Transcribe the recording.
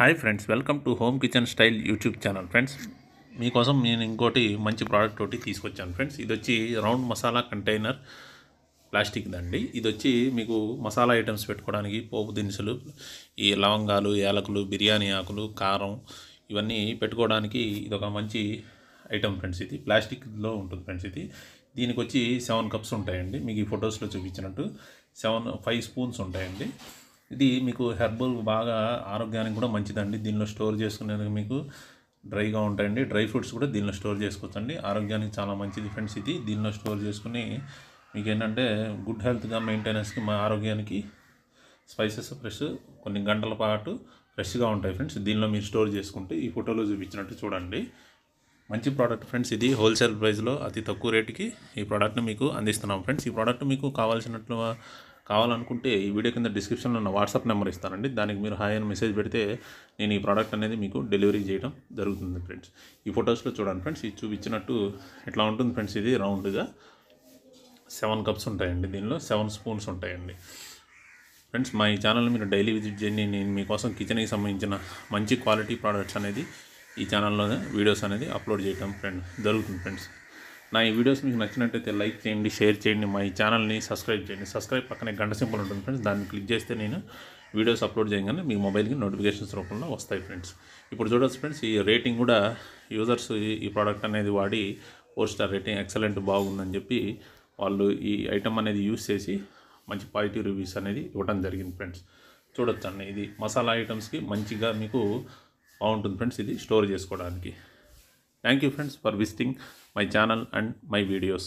Hi friends, welcome to home kitchen style YouTube channel. Friends, మీకోసం నేను ఇంకోటి మంచి ప్రోడక్ట్ ఒకటి తీసుకొచ్చాను. ఫ్రెండ్స్, ఇది వచ్చి రౌండ్ మసాలా కంటైనర్ ప్లాస్టిక్ దండి. ఇది వచ్చి మీకు మసాలా ఐటమ్స్ పెట్టుకోవడానికి, పోపు దినుసులు, ఈ లవంగాలు, యాలకులు, బిర్యానీ ఆకులు, కారం ఇవన్నీ పెట్టుకోవడానికి ఇది ఒక మంచి ఐటమ్ ఫ్రెండ్స్. ఇది ప్లాస్టిక్లో ఉంటుంది ఫ్రెండ్స్. దీనికి వచ్చి 7 కప్స్ ఉంటాయండి. మీకు ఈ ఫొటోస్లో చూపించినట్టు 5 స్పూన్స్ ఉంటాయండి. ఇది మీకు హెర్బల్ బాగా ఆరోగ్యానికి కూడా మంచిదండి. దీనిలో స్టోర్ చేసుకునేందుకు మీకు డ్రైగా ఉంటాయండి. డ్రై ఫ్రూట్స్ కూడా దీనిలో స్టోర్ చేసుకోవచ్చండి. ఆరోగ్యానికి చాలా మంచిది ఫ్రెండ్స్. దీనిలో స్టోర్ చేసుకుని మీకు ఏంటంటే గుడ్ హెల్త్గా మెయింటెనెన్స్కి, మా ఆరోగ్యానికి స్పైసెస్ ఫ్రెష్ కొన్ని గంటల పాటు ఫ్రెష్గా ఉంటాయి ఫ్రెండ్స్. దీనిలో మీరు స్టోర్ చేసుకుంటే ఈ ఫోటోలో చూపించినట్టు చూడండి. మంచి ప్రోడక్ట్ ఫ్రెండ్స్. ఇది హోల్సేల్ ప్రైస్లో అతి తక్కువ రేటుకి ఈ ప్రోడక్ట్ని మీకు అందిస్తున్నాం ఫ్రెండ్స్. ఈ ప్రోడక్ట్ మీకు కావాలనుకుంటే ఈ వీడియో కింద డిస్క్రిప్షన్లో ఉన్న వాట్సాప్ నెంబర్ ఇస్తానండి. దానికి మీరు హాయ్ అని మెసేజ్ పెడితే నేను ఈ ప్రోడక్ట్ అనేది మీకు డెలివరీ చేయడం జరుగుతుంది ఫ్రెండ్స్. ఈ ఫొటోస్లో చూడండి ఫ్రెండ్స్. ఇది చూపించినట్టు ఇట్లా ఉంటుంది ఫ్రెండ్స్. ఇది రౌండ్గా 7 కప్స్ ఉంటాయండి. దీనిలో 7 స్పూన్స్ ఉంటాయండి ఫ్రెండ్స్. మా ఈ ఛానల్ని మీరు డైలీ విజిట్ చేయండి. నేను మీకోసం కిచెన్కి సంబంధించిన మంచి క్వాలిటీ ప్రోడక్ట్స్ అనేది ఈ ఛానల్లోనే వీడియోస్ అనేది అప్లోడ్ చేయడం జరుగుతుంది ఫ్రెండ్స్. నా ఈ వీడియోస్ మీకు నచ్చినట్టయితే లైక్ చేయండి, షేర్ చేయండి. మా ఈ ఛానల్ని సబ్స్క్రైబ్ చేయండి. సబ్స్క్రైబ్ పక్కనే గంట సింబల్ ఉంటుంది ఫ్రెండ్స్. దాన్ని క్లిక్ చేస్తే నేను వీడియోస్ అప్లోడ్ చేయగానే మీ మొబైల్కి నోటిఫికేషన్స్ రూపంలో వస్తాయి ఫ్రెండ్స్. ఇప్పుడు చూడొచ్చు ఫ్రెండ్స్, ఈ రేటింగ్ కూడా యూజర్స్ ఈ ప్రోడక్ట్ అనేది వాడి 4 స్టార్ రేటింగ్, ఎక్సలెంట్, బాగుందని చెప్పి వాళ్ళు ఈ ఐటమ్ అనేది యూస్ చేసి మంచి పాజిటివ్ రివ్యూస్ అనేది ఇవ్వడం జరిగింది ఫ్రెండ్స్. చూడొచ్చండి, ఇది మసాలా ఐటమ్స్కి మంచిగా మీకు బాగుంటుంది ఫ్రెండ్స్. ఇది స్టోర్ చేసుకోవడానికి. Thank you friends for visiting my channel and my videos.